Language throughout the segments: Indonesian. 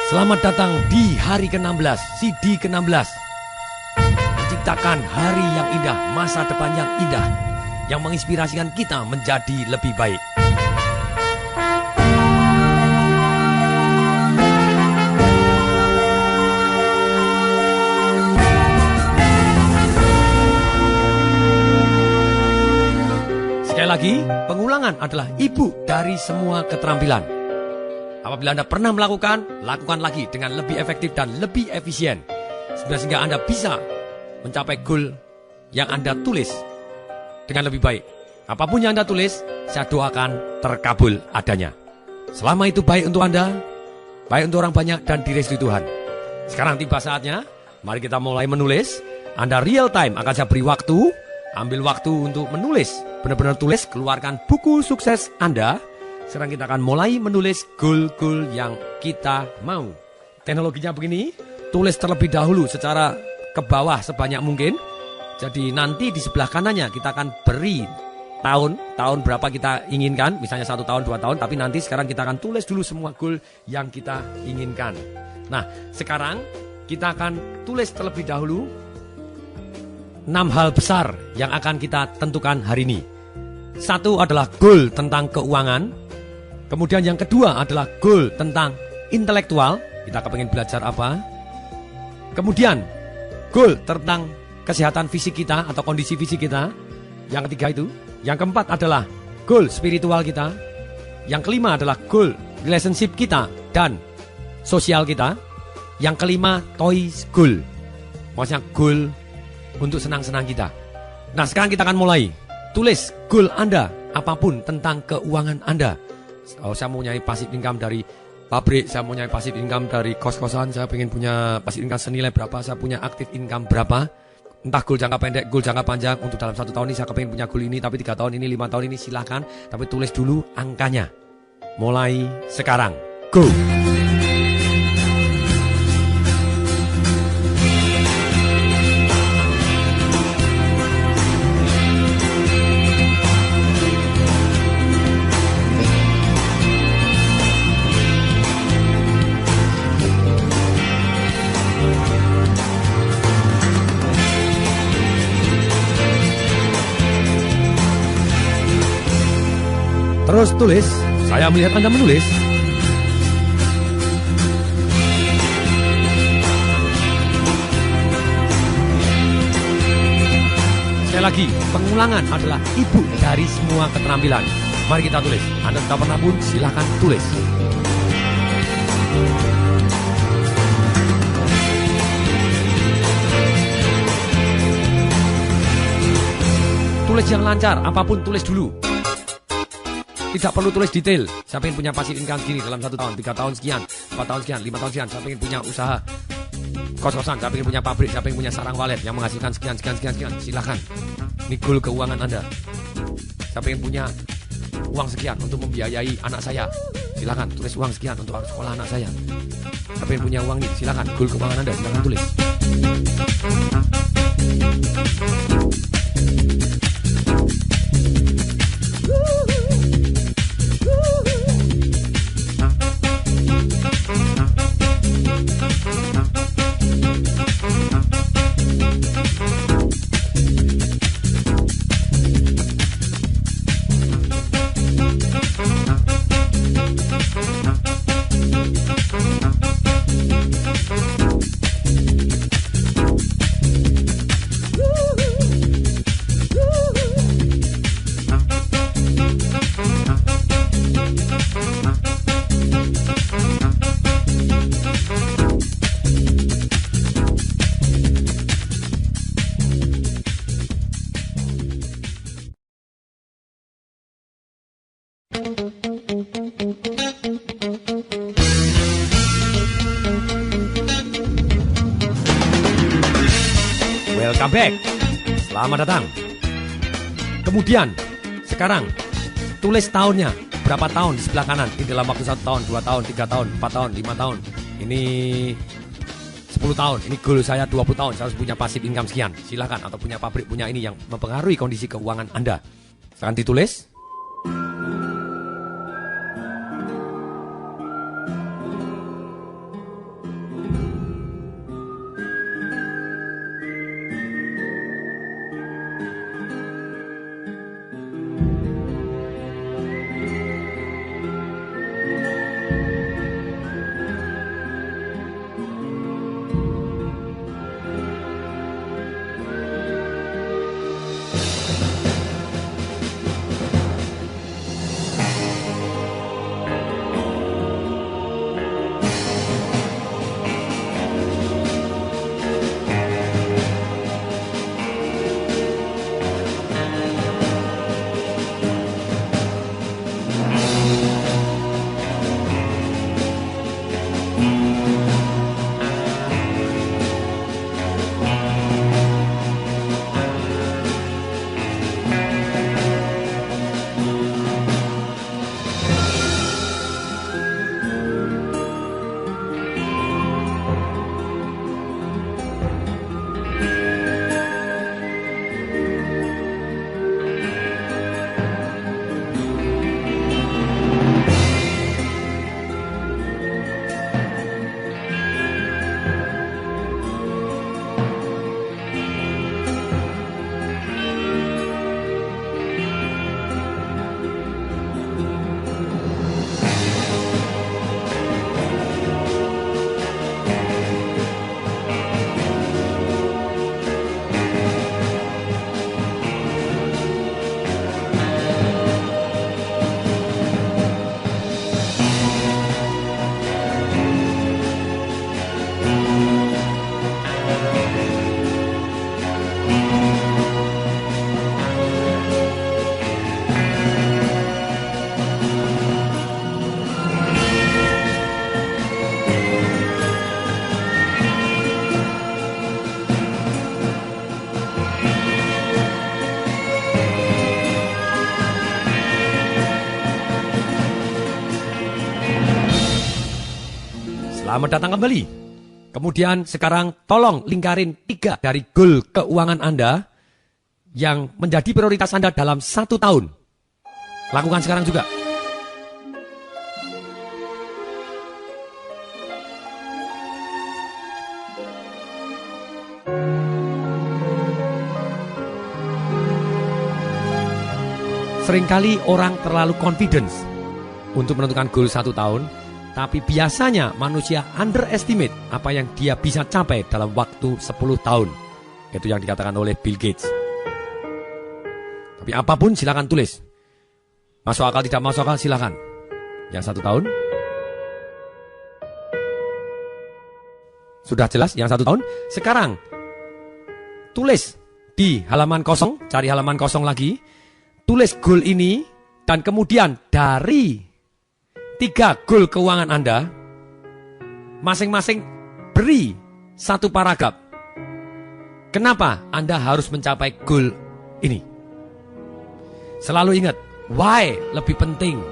Selamat datang di hari ke-16, CD ke-16. Menciptakan hari yang indah, masa depan yang indah, yang menginspirasikan kita menjadi lebih baik. Sekali lagi, pengulangan adalah ibu dari semua keterampilan. Apabila Anda pernah melakukan, lakukan lagi dengan lebih efektif dan lebih efisien. Sehingga Anda bisa mencapai goal yang Anda tulis dengan lebih baik. Apapun yang Anda tulis, saya doakan terkabul adanya. Selama itu baik untuk Anda, baik untuk orang banyak, dan direstui Tuhan. Sekarang tiba saatnya, mari kita mulai menulis. Anda real time akan saya beri waktu. Ambil waktu untuk menulis. Benar-benar tulis, keluarkan buku sukses Anda. Sekarang kita akan mulai menulis goal-goal yang kita mau. Teknologinya begini, tulis terlebih dahulu secara ke bawah sebanyak mungkin. Jadi nanti di sebelah kanannya kita akan beri tahun berapa kita inginkan. Misalnya 1 tahun, 2 tahun. Tapi nanti sekarang kita akan tulis dulu semua goal yang kita inginkan. Nah, sekarang kita akan tulis terlebih dahulu 6 hal besar yang akan kita tentukan hari ini. 1 adalah goal tentang keuangan. Kemudian yang kedua adalah goal tentang intelektual. Kita kepengen belajar apa. Kemudian goal tentang kesehatan fisik kita atau kondisi fisik kita. Yang ketiga itu. Yang keempat adalah goal spiritual kita. Yang kelima adalah goal relationship kita dan sosial kita. Yang kelima toys goal. Maksudnya goal untuk senang-senang kita. Nah, sekarang kita akan mulai. Tulis goal Anda apapun tentang keuangan Anda. Oh, saya mau nyari passive income dari pabrik, saya mau nyari passive income dari kos-kosan, saya pengen punya passive income senilai berapa, saya punya active income berapa. Entah goal jangka pendek, goal jangka panjang. Untuk dalam 1 tahun ini saya pengen punya goal ini, tapi 3 tahun ini, 5 tahun ini silahkan. Tapi tulis dulu angkanya. Mulai sekarang. Go! Terus tulis, saya melihat Anda menulis. Sekali lagi, pengulangan adalah ibu dari semua keterampilan. Mari kita tulis. Anda sudah pernah pun, silahkan tulis. Tulis yang lancar, apapun tulis dulu. Tidak perlu tulis detail. Saya pengen punya passive income segini dalam 1 tahun, 3 tahun sekian, 4 tahun sekian, 5 tahun sekian. Saya pengen punya usaha kos-kosan, saya pengen punya pabrik, saya pengen punya sarang walet yang menghasilkan sekian. Silahkan. Ini goal keuangan Anda. Saya pengen punya uang sekian untuk membiayai anak saya. Silahkan tulis uang sekian untuk sekolah anak saya. Saya pengen punya uang ini. Silahkan goal keuangan Anda. Silahkan tulis. Welcome back. Selamat datang. Kemudian, sekarang tulis tahunnya. Berapa tahun di sebelah kanan. Ini dalam waktu 1 tahun, 2 tahun, 3 tahun, 4 tahun, 5 tahun. Ini 10 tahun. Ini goal saya 20 tahun. Saya harus punya passive income sekian. Silahkan. Atau punya pabrik, punya ini yang mempengaruhi kondisi keuangan Anda. Sekarang ditulis. Selamat datang kembali. Kemudian sekarang tolong lingkarin 3 dari goal keuangan Anda yang menjadi prioritas Anda dalam 1 tahun. Lakukan sekarang juga. Seringkali orang terlalu confidence untuk menentukan goal 1 tahun, tapi biasanya manusia underestimate apa yang dia bisa capai dalam waktu 10 tahun. Itu yang dikatakan oleh Bill Gates. Tapi apapun silakan tulis. Masuk akal tidak masuk akal silakan. Yang 1 tahun. Sudah jelas yang 1 tahun. Sekarang tulis di halaman kosong, cari halaman kosong lagi. Tulis goal ini dan kemudian dari 3 goal keuangan Anda, masing-masing beri 1 paragraf. Kenapa Anda harus mencapai goal ini? Selalu ingat, why lebih penting.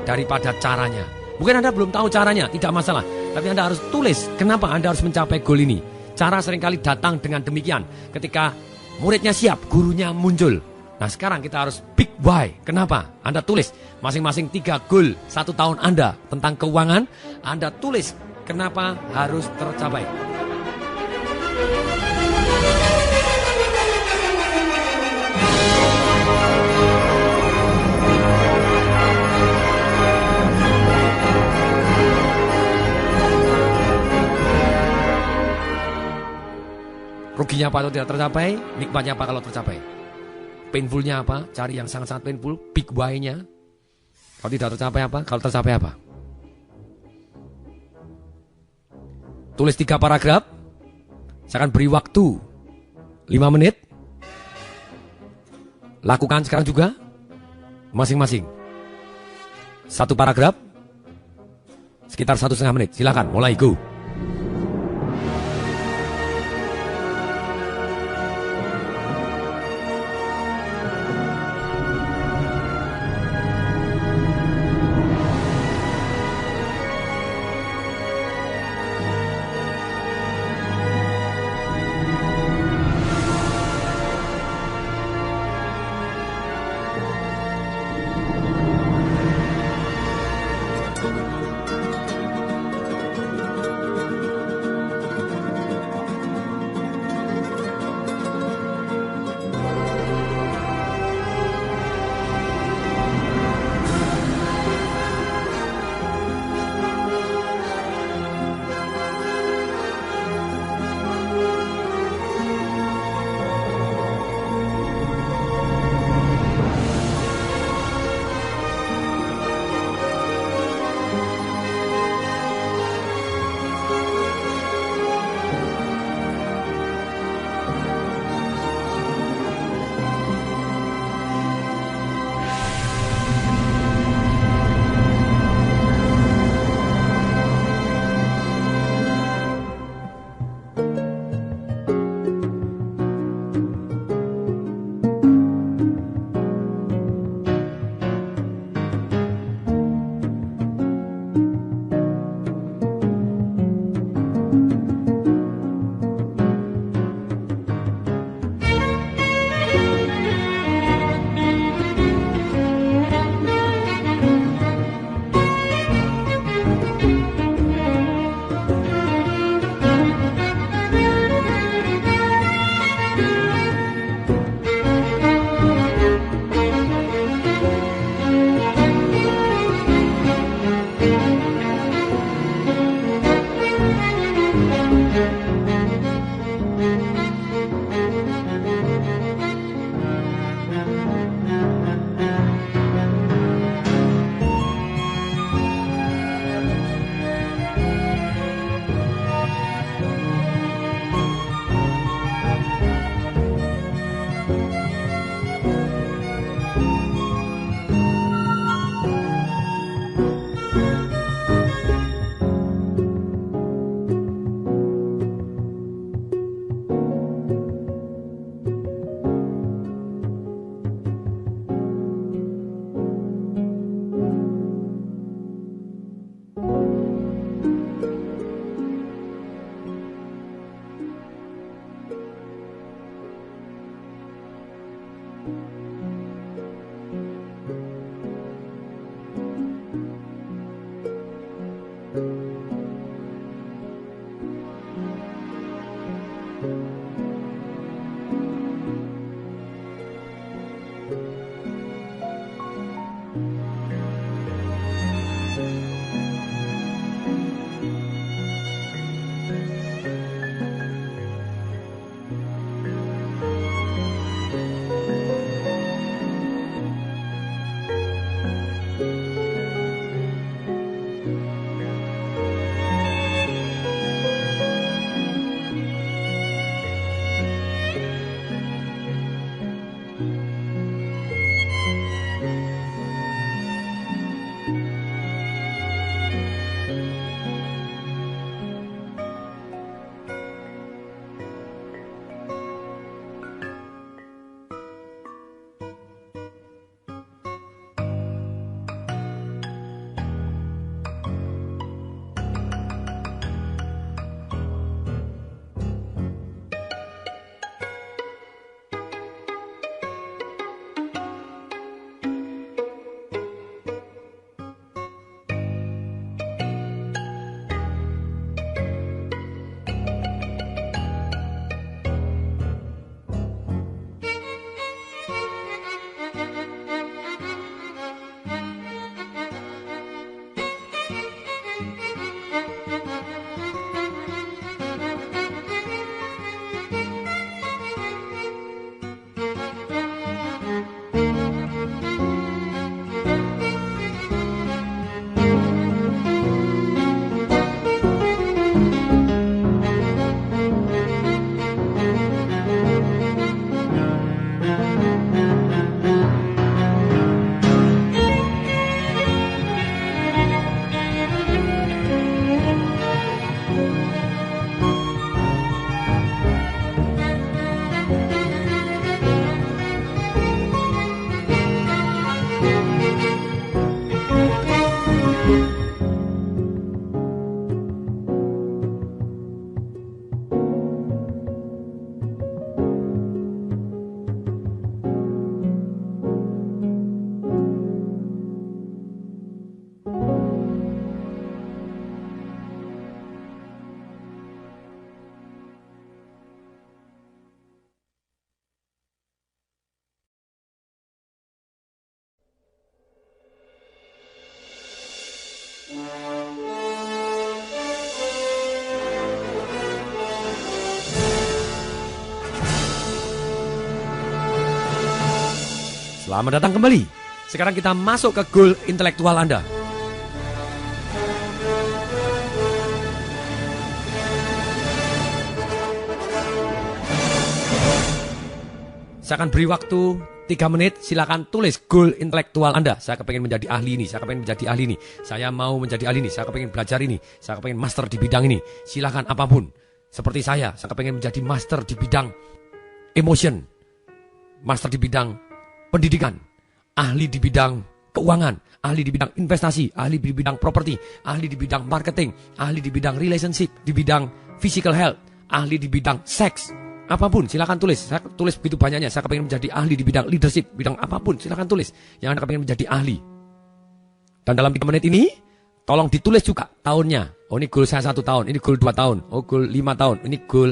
Daripada caranya. Mungkin Anda belum tahu caranya, tidak masalah. Tapi Anda harus tulis kenapa Anda harus mencapai goal ini. Cara seringkali datang dengan demikian. Ketika muridnya siap, gurunya muncul. Nah sekarang kita harus big why. Kenapa? Anda tulis masing-masing 3 goal 1 tahun Anda tentang keuangan. Anda tulis kenapa harus tercapai. Ruginya apa kalau tidak tercapai, nikmatnya apa kalau tercapai. Painfulnya apa, cari yang sangat-sangat painful, big why-nya. Kalau tidak tercapai apa, kalau tercapai apa. Tulis 3 paragraf, saya akan beri waktu 5 menit. Lakukan sekarang juga, masing-masing 1 paragraf, sekitar 1,5 menit, silakan mulai, go. Selamat datang kembali. Sekarang kita masuk ke goal intelektual Anda. Saya akan beri waktu 3 menit, silakan tulis goal intelektual Anda. Saya kepengen menjadi ahli ini, saya kepengen menjadi ahli ini, saya mau menjadi ahli ini, saya kepengen belajar ini, saya kepengen master di bidang ini. Silakan apapun. Seperti saya kepengen menjadi master di bidang emotion, master di bidang pendidikan, ahli di bidang keuangan, ahli di bidang investasi, ahli di bidang properti, ahli di bidang marketing, ahli di bidang relationship, di bidang physical health, ahli di bidang seks. Apapun, silakan tulis. Saya tulis begitu banyaknya. Saya kepengen menjadi ahli di bidang leadership, bidang apapun, silakan tulis. Yang Anda kepengen menjadi ahli. Dan dalam 3 menit ini, tolong ditulis juga tahunnya. Oh, ini goal saya 1 tahun, ini goal 2 tahun, oh goal 5 tahun, ini goal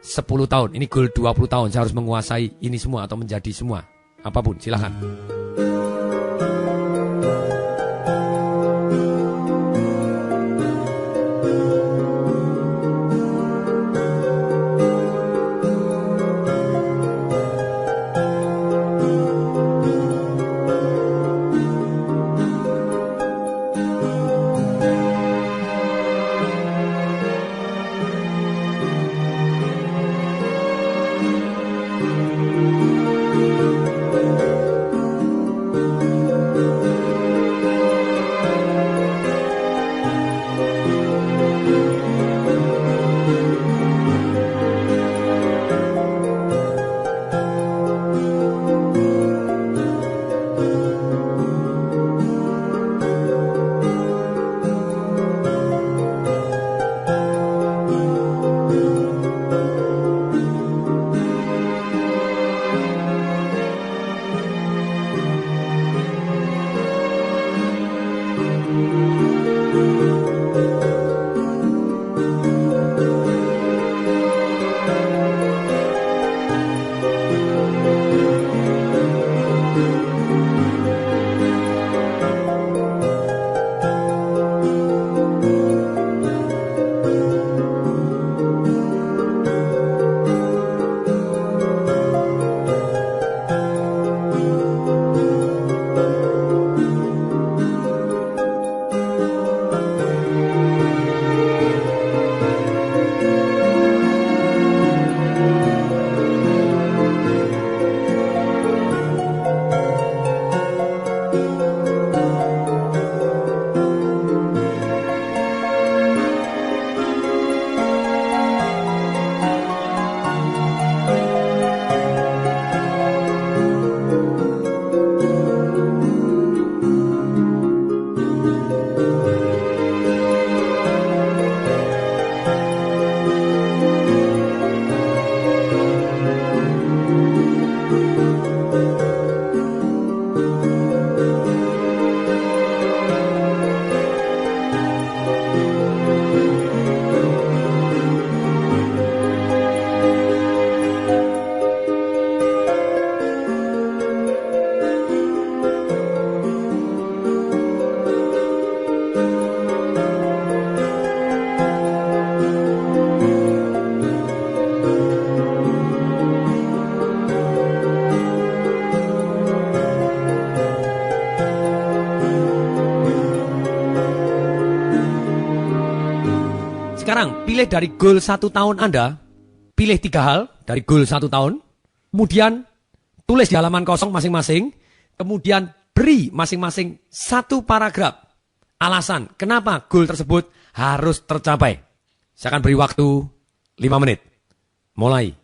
10 tahun, ini goal 20 tahun. Saya harus menguasai ini semua atau menjadi semua. Apapun, silakan. Sekarang pilih dari goal 1 tahun Anda, pilih 3 hal dari goal 1 tahun, kemudian tulis di halaman kosong masing-masing, kemudian beri masing-masing 1 paragraf alasan kenapa goal tersebut harus tercapai. Saya akan beri waktu 5 menit. Mulai.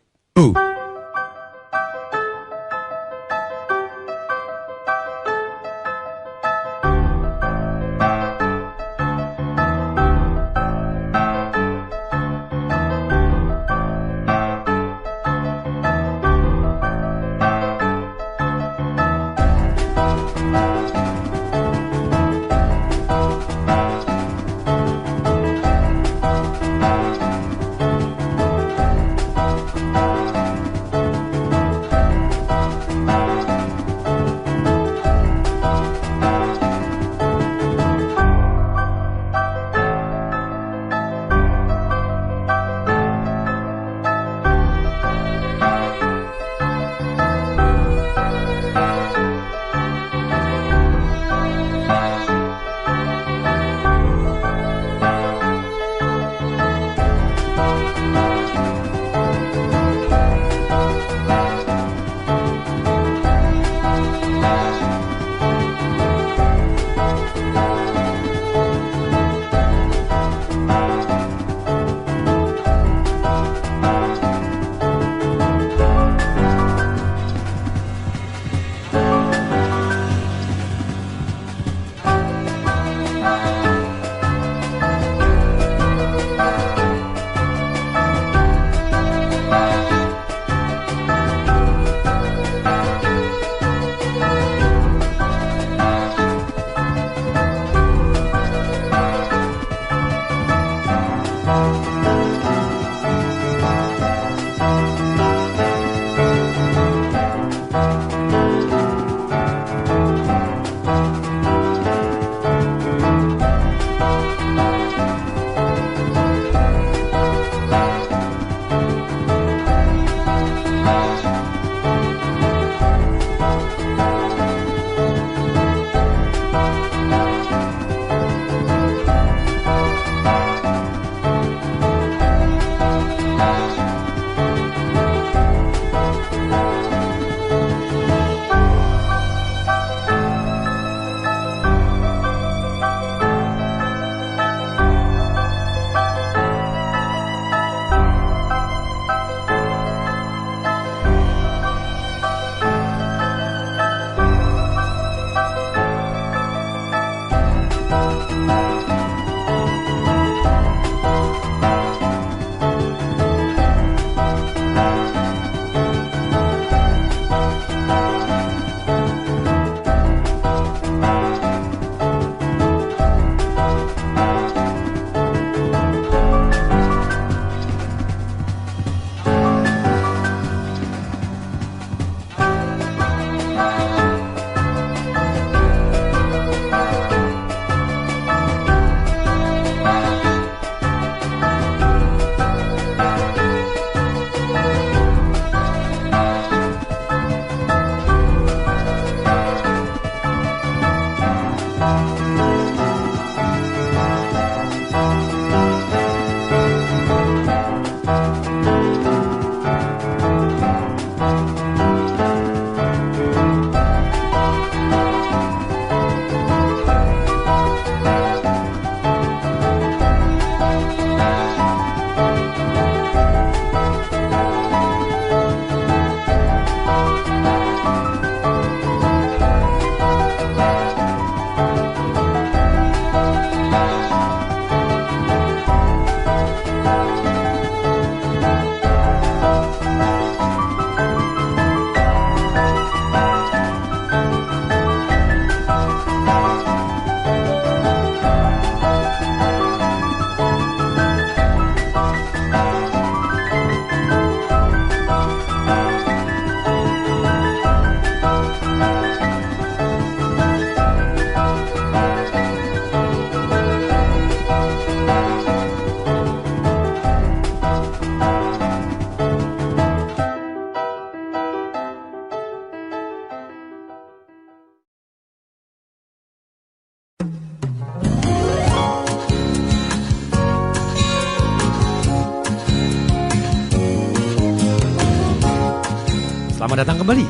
Selamat datang kembali.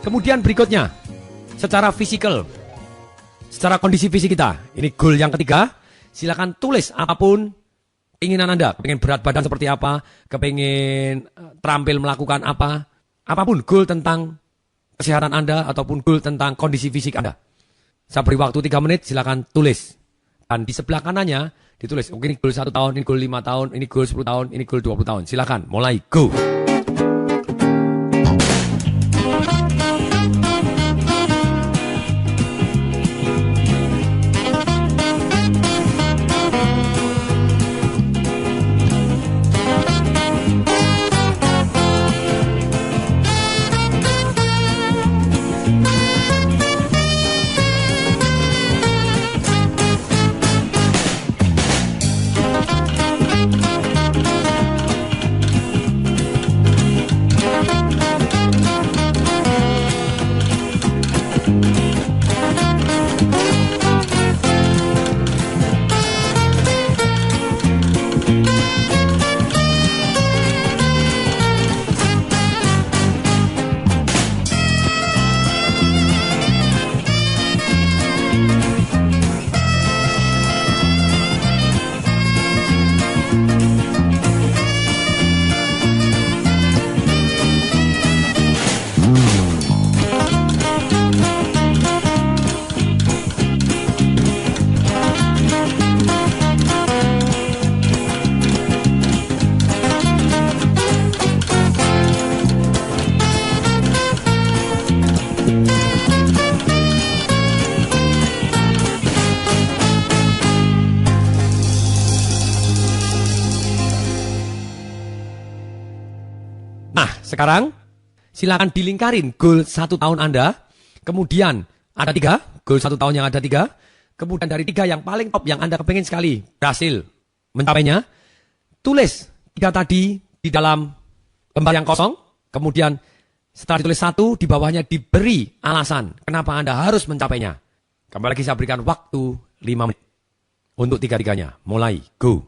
Kemudian berikutnya, secara fisikal, secara kondisi fisik kita. Ini goal yang ketiga. Silakan tulis apapun keinginan Anda. Kepingin berat badan seperti apa, kepingin terampil melakukan apa, apapun goal tentang kesehatan Anda ataupun goal tentang kondisi fisik Anda. Saya beri waktu 3 menit, silakan tulis. Dan di sebelah kanannya ditulis, mungkin ini goal 1 tahun, ini goal 5 tahun, ini goal 10 tahun, ini goal 20 tahun. Silakan, mulai, go. Sekarang, silakan dilingkarin goal 1 tahun Anda. Kemudian ada 3, goal 1 tahun yang ada 3. Kemudian dari 3 yang paling top yang Anda kepingin sekali berhasil mencapainya, tulis 3 tadi di dalam lembar yang kosong. Kemudian setelah ditulis 1, di bawahnya diberi alasan kenapa Anda harus mencapainya. Kembali lagi saya berikan waktu 5 menit untuk 3-tiganya. Mulai, go.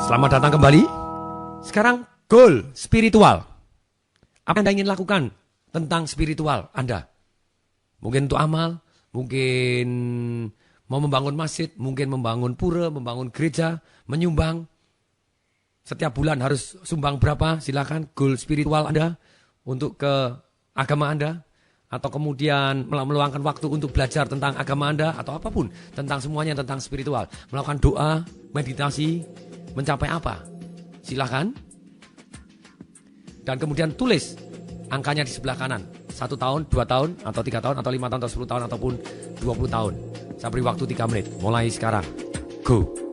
Selamat datang kembali. Sekarang goal spiritual. Apa yang Anda ingin lakukan tentang spiritual Anda? Mungkin untuk amal, mungkin mau membangun masjid, mungkin membangun pura, membangun gereja, menyumbang. Setiap bulan harus sumbang berapa? Silakan goal spiritual Anda untuk ke agama Anda. Atau kemudian meluangkan waktu untuk belajar tentang agama Anda. Atau apapun tentang semuanya tentang spiritual. Melakukan doa, meditasi, mencapai apa? Silakan. Dan kemudian tulis angkanya di sebelah kanan. 1 tahun, 2 tahun, atau 3 tahun, atau 5 tahun, atau 10 tahun, ataupun 20 tahun. Saya beri waktu 3 menit. Mulai sekarang. Go.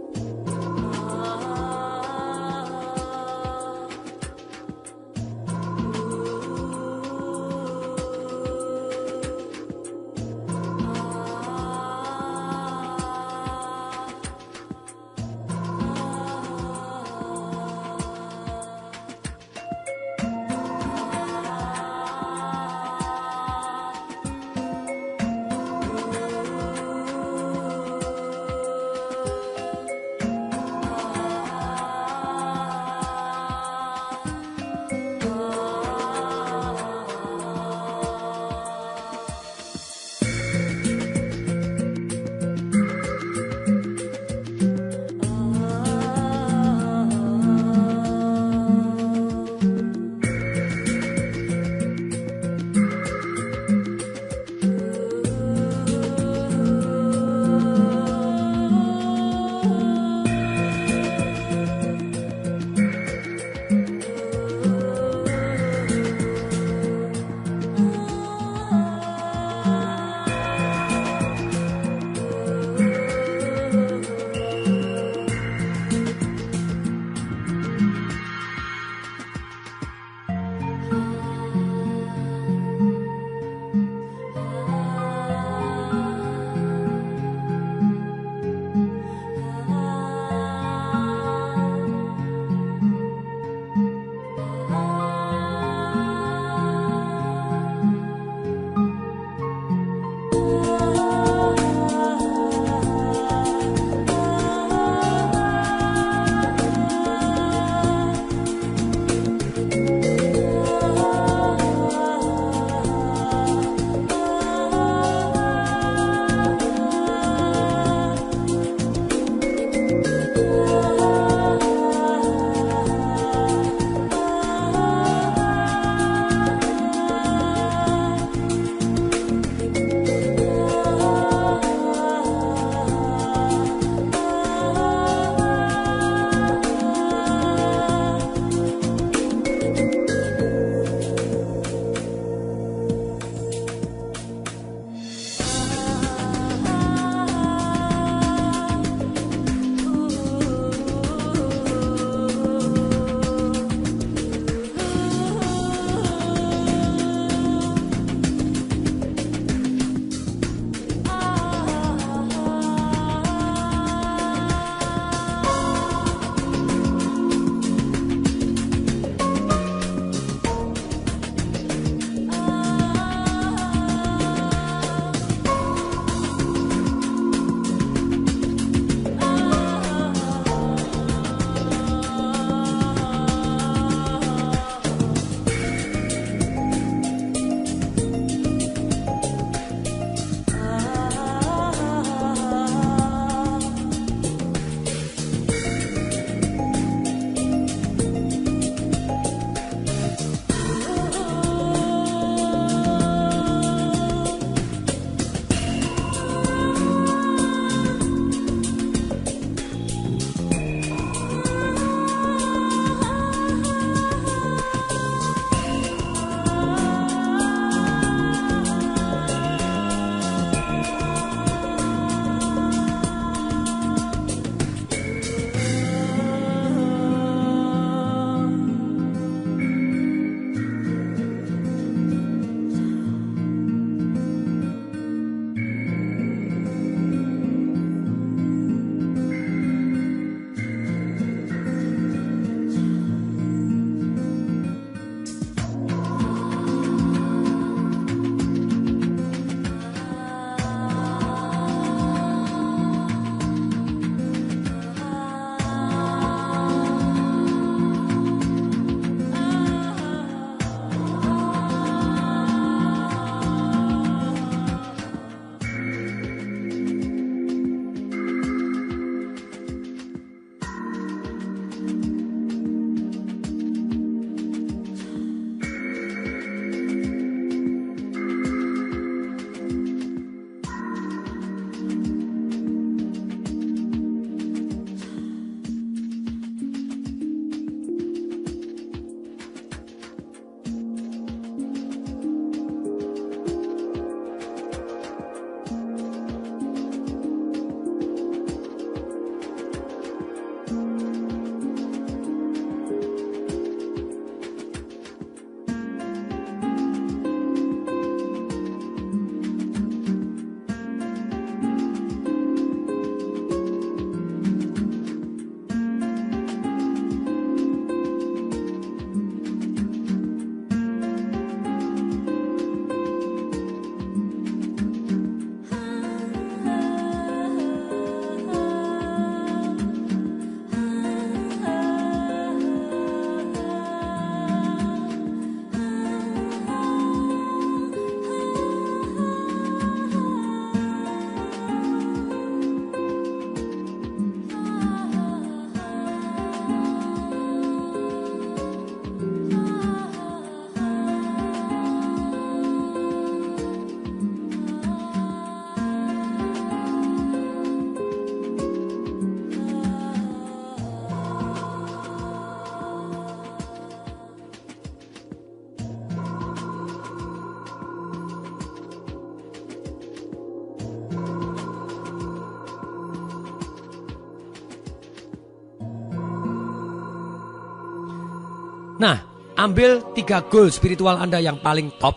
Nah, ambil 3 goal spiritual Anda yang paling top.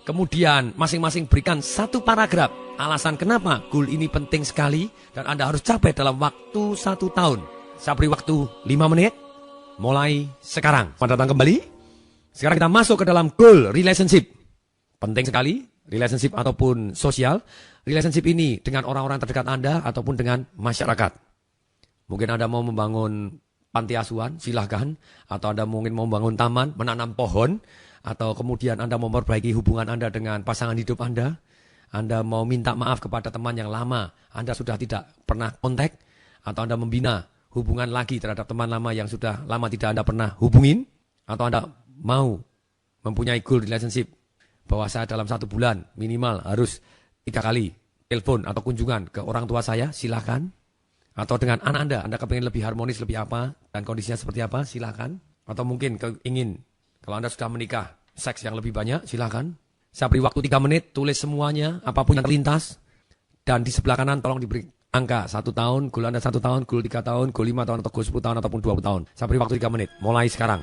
Kemudian masing-masing berikan 1 paragraf alasan kenapa goal ini penting sekali dan Anda harus capai dalam waktu 1 tahun. Saya beri waktu 5 menit. Mulai sekarang. Selamat datang kembali. Sekarang kita masuk ke dalam goal relationship. Penting sekali, relationship ataupun sosial. Relationship ini dengan orang-orang terdekat Anda ataupun dengan masyarakat. Mungkin Anda mau membangun panti asuhan, silahkan. Atau Anda mungkin mau membangun taman, menanam pohon. Atau kemudian Anda mau memperbaiki hubungan Anda dengan pasangan hidup Anda. Anda mau minta maaf kepada teman yang lama Anda sudah tidak pernah kontak. Atau Anda membina hubungan lagi terhadap teman lama yang sudah lama tidak Anda pernah hubungin. Atau Anda mau mempunyai goal relationship bahwa saya dalam 1 bulan minimal harus 3 kali telepon atau kunjungan ke orang tua saya, silahkan. Atau dengan anak Anda kepingin lebih harmonis, lebih apa, dan kondisinya seperti apa, silahkan. Atau mungkin ingin, kalau Anda sudah menikah, seks yang lebih banyak, silahkan. Saya beri waktu 3 menit, tulis semuanya, apapun yang terlintas. Dan di sebelah kanan tolong diberi angka 1 tahun, goal Anda 1 tahun, goal 3 tahun, goal 5 tahun, atau goal 10 tahun, ataupun 20 tahun. Saya beri waktu 3 menit, mulai sekarang.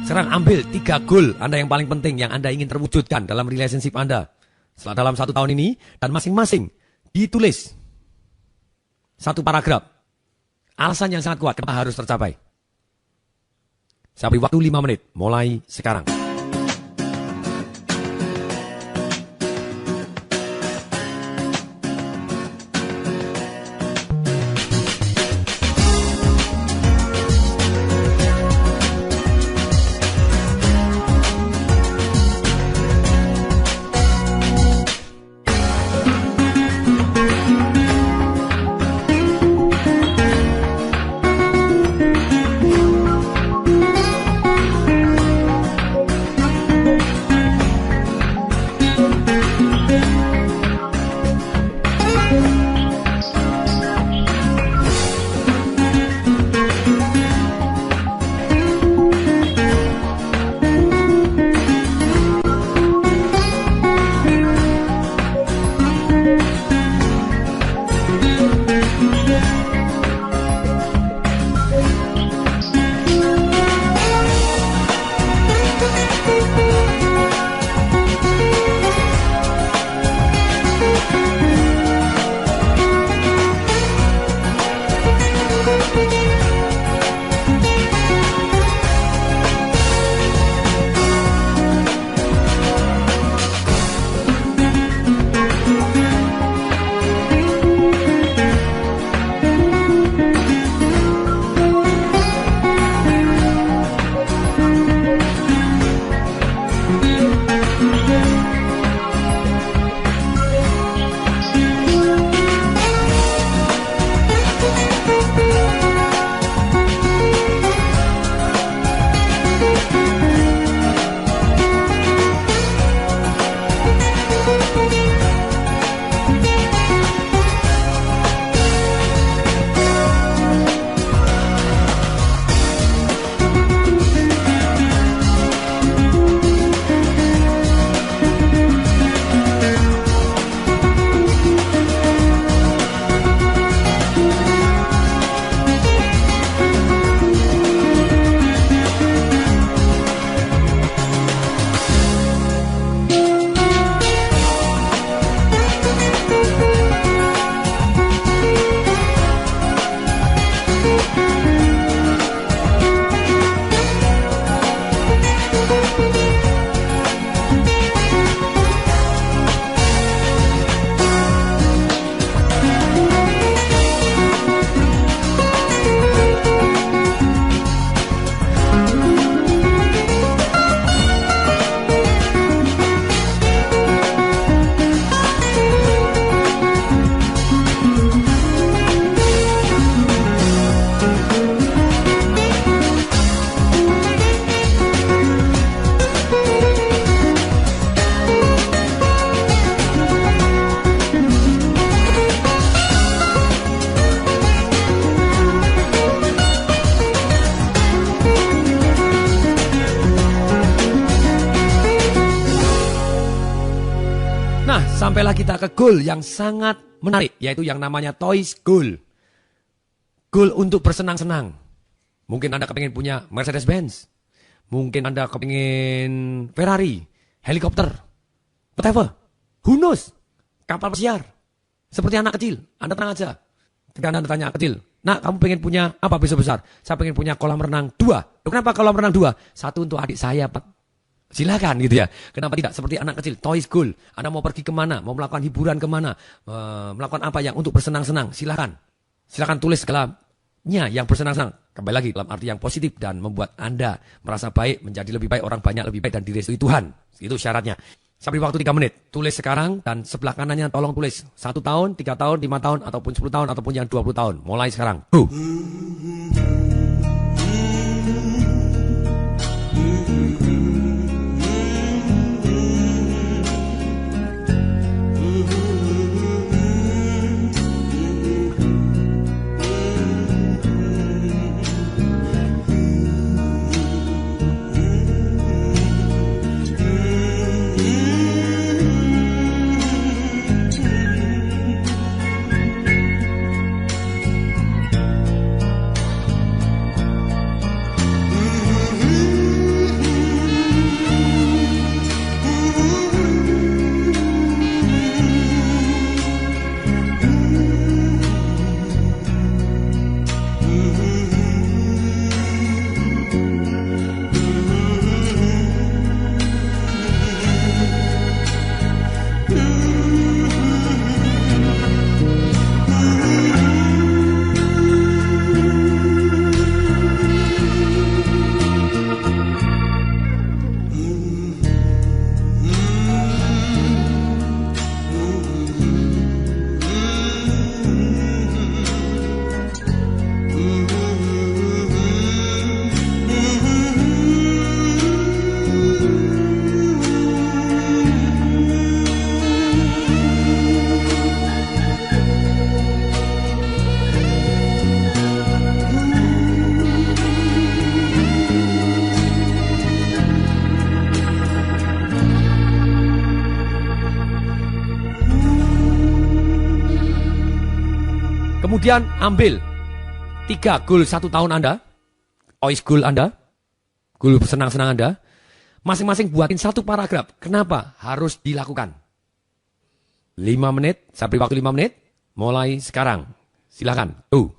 Sekarang ambil 3 goal Anda yang paling penting yang Anda ingin terwujudkan dalam relationship Anda setelah dalam 1 tahun ini, dan masing-masing ditulis 1 paragraf alasan yang sangat kuat kenapa harus tercapai. Saya beri waktu 5 menit, mulai sekarang. Nah, sampailah kita ke goal yang sangat menarik, yaitu yang namanya toys goal. Goal untuk bersenang-senang. Mungkin Anda kepingin punya Mercedes-Benz. Mungkin Anda kepingin Ferrari, helikopter, whatever. Who knows? Kapal pesiar. Seperti anak kecil. Anda tenang aja. Ketika Anda tanya anak kecil, "Nak, kamu pengen punya apa besok besar?" "Saya pengen punya kolam renang 2. Kenapa kolam renang 2? "1 untuk adik saya, Pak." Silakan gitu ya. Kenapa tidak? Seperti anak kecil, toys goal. Anda mau pergi kemana? Mau melakukan hiburan kemana? Melakukan apa yang untuk bersenang-senang? Silakan. Silakan tulis segalanya yang bersenang-senang. Kembali lagi dalam arti yang positif dan membuat Anda merasa baik, menjadi lebih baik, orang banyak lebih baik dan direstui Tuhan. Itu syaratnya. Saya beri waktu 3 menit. Tulis sekarang dan sebelah kanannya tolong tulis 1 tahun, 3 tahun, 5 tahun, ataupun 10 tahun, ataupun yang 20 tahun. Mulai sekarang. Go! Kemudian ambil 3 goal 1 tahun Anda, toys goal Anda, goal senang-senang Anda, masing-masing buatin 1 paragraf. Kenapa harus dilakukan? 5 menit, saya beri waktu 5 menit, mulai sekarang. Silakan. Tuh.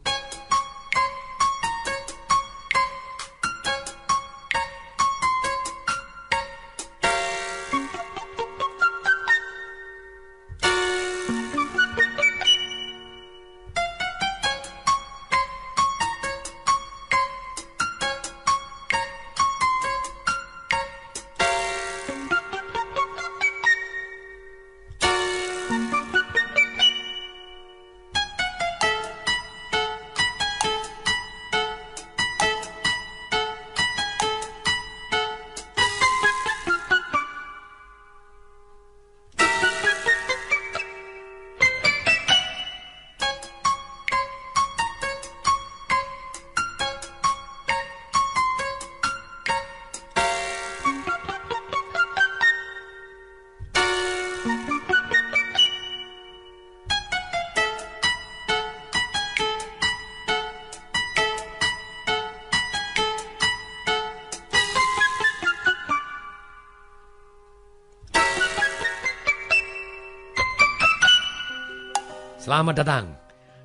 Selamat datang.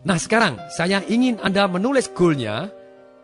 Nah sekarang saya ingin Anda menulis goalnya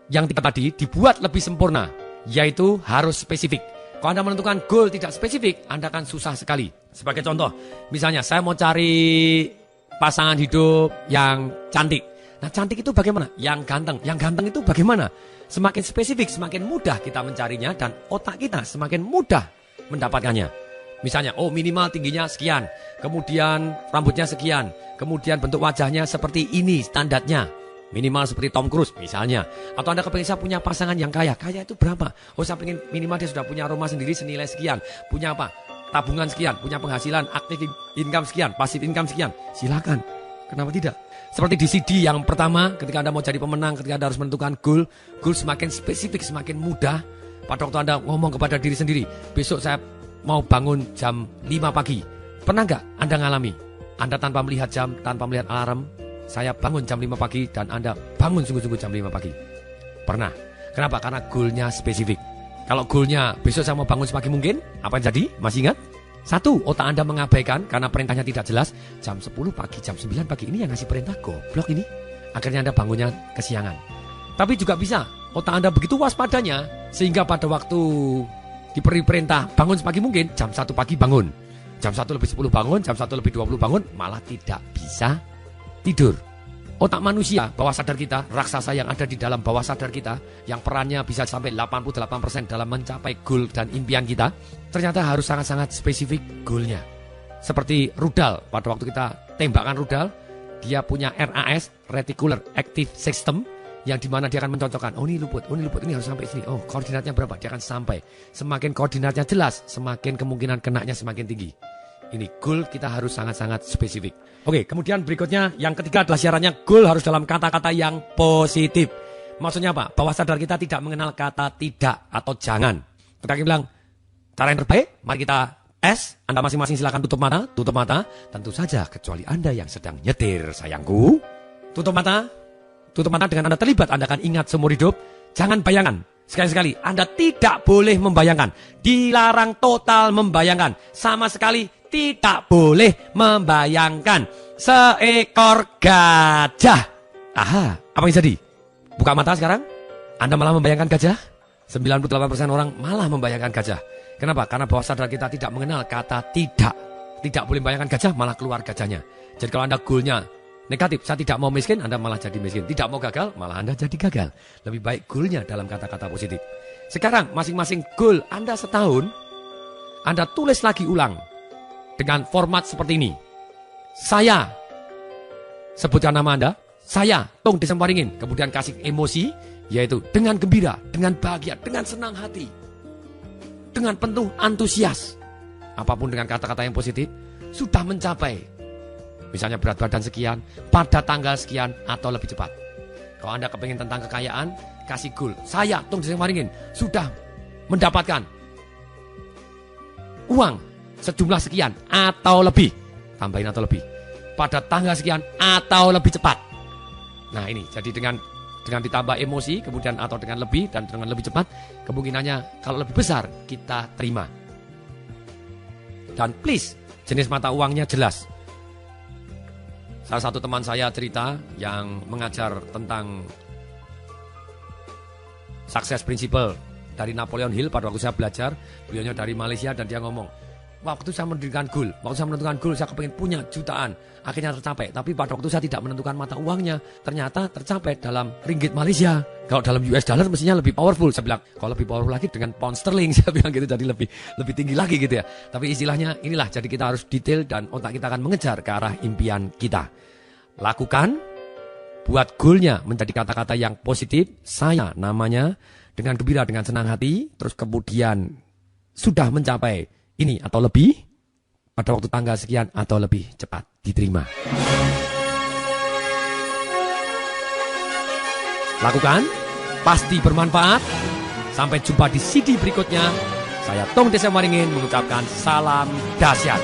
yang 3 tadi dibuat lebih sempurna, yaitu harus spesifik. Kalau Anda menentukan goal tidak spesifik, Anda akan susah sekali. Sebagai contoh, misalnya saya mau cari pasangan hidup yang cantik. Nah cantik itu bagaimana? Yang ganteng itu bagaimana? Semakin spesifik, semakin mudah kita mencarinya dan otak kita semakin mudah mendapatkannya. Misalnya, minimal tingginya sekian, kemudian rambutnya sekian, kemudian bentuk wajahnya seperti ini standarnya. Minimal seperti Tom Cruise misalnya. Atau Anda kepingin saya punya pasangan yang kaya. Kaya itu berapa? Saya pengen minimal dia sudah punya rumah sendiri senilai sekian. Punya apa? Tabungan sekian, punya penghasilan, aktif income sekian, pasif income sekian. Silakan. Kenapa tidak? Seperti di CD yang pertama, ketika Anda mau jadi pemenang, ketika Anda harus menentukan goal semakin spesifik, semakin mudah. Pada waktu Anda ngomong kepada diri sendiri, besok saya mau bangun jam 5 pagi. Pernah nggak Anda ngalami? Anda tanpa melihat jam, tanpa melihat alarm, saya bangun jam 5 pagi dan Anda bangun sungguh-sungguh jam 5 pagi. Pernah. Kenapa? Karena goalnya spesifik. Kalau goalnya besok saya mau bangun sepagi mungkin, apa yang jadi? Masih ingat? Satu, otak Anda mengabaikan karena perintahnya tidak jelas. Jam 10 pagi, jam 9 pagi ini yang ngasih perintah goblok ini. Akhirnya Anda bangunnya kesiangan. Tapi juga bisa, otak Anda begitu waspadanya sehingga pada waktu diberi perintah bangun sepagi mungkin, jam 1 pagi bangun. Jam 1 lebih 10 bangun, jam 1 lebih 20 bangun, malah tidak bisa tidur. Otak manusia, bawah sadar kita, raksasa yang ada di dalam bawah sadar kita, yang perannya bisa sampai 88% dalam mencapai goal dan impian kita, ternyata harus sangat-sangat spesifik goalnya. Seperti rudal, pada waktu kita tembakkan rudal, dia punya RAS, Reticular Active System, yang dimana dia akan mencocokkan, oh ini luput, ini harus sampai sini, oh koordinatnya berapa, dia akan sampai. Semakin koordinatnya jelas, semakin kemungkinan kenanya semakin tinggi. Ini goal kita harus sangat-sangat spesifik. Oke, kemudian berikutnya yang ketiga adalah syaratnya goal harus dalam kata-kata yang positif. Maksudnya apa? Bawah sadar kita tidak mengenal kata tidak atau jangan. Kita bilang, cara yang terbaik, mari kita tes. Anda masing-masing silakan tutup mata. Tentu saja kecuali Anda yang sedang nyetir, sayangku. Tutup mata dengan Anda terlibat, Anda akan ingat seumur hidup. Jangan bayangkan. Sekali-sekali, Anda tidak boleh membayangkan. Dilarang total membayangkan. Sama sekali tidak boleh membayangkan seekor gajah. Aha, apa yang jadi? Buka mata sekarang. Anda malah membayangkan gajah? 98% orang malah membayangkan gajah. Kenapa? Karena bawah sadar kita tidak mengenal kata tidak. Tidak boleh membayangkan gajah, malah keluar gajahnya. Jadi kalau Anda goalnya negatif, saya tidak mau miskin, Anda malah jadi miskin. Tidak mau gagal, malah Anda jadi gagal. Lebih baik goalnya dalam kata-kata positif. Sekarang masing-masing goal Anda setahun, Anda tulis lagi ulang dengan format seperti ini. Saya, sebutkan nama Anda, saya Tung Desemwaringin, kemudian kasih emosi, yaitu dengan gembira, dengan bahagia, dengan senang hati, dengan penuh antusias. Apapun dengan kata-kata yang positif, sudah mencapai misalnya berat badan sekian, pada tanggal sekian, atau lebih cepat. Kalau Anda kepingin tentang kekayaan, kasih goal. Saya, Tung Desemwaringin, sudah mendapatkan uang sejumlah sekian, atau lebih. Tambahin atau lebih. Pada tanggal sekian, atau lebih cepat. Nah ini, jadi dengan ditambah emosi, kemudian atau dengan lebih, dan dengan lebih cepat, kemungkinannya kalau lebih besar, kita terima. Dan please, jenis mata uangnya jelas. Salah satu teman saya cerita yang mengajar tentang success principle dari Napoleon Hill pada waktu saya belajar. Beliaunya dari Malaysia dan dia ngomong, waktu saya menentukan goal, saya kepingin punya jutaan, akhirnya tercapai. Tapi pada waktu saya tidak menentukan mata uangnya, ternyata tercapai dalam ringgit Malaysia. Kalau dalam US dollar mestinya lebih powerful. Saya bilang, kalau lebih powerful lagi dengan pound sterling, saya bilang gitu, jadi lebih tinggi lagi gitu ya. Tapi istilahnya inilah, jadi kita harus detail dan otak kita akan mengejar ke arah impian kita. Lakukan, buat goalnya menjadi kata-kata yang positif, saya namanya, dengan gembira, dengan senang hati, terus kemudian sudah mencapai ini atau lebih, pada waktu tanggal sekian atau lebih cepat, diterima. Lakukan, pasti bermanfaat. Sampai jumpa di CD berikutnya. Saya Tung Desemwaringin mengucapkan salam dahsyat.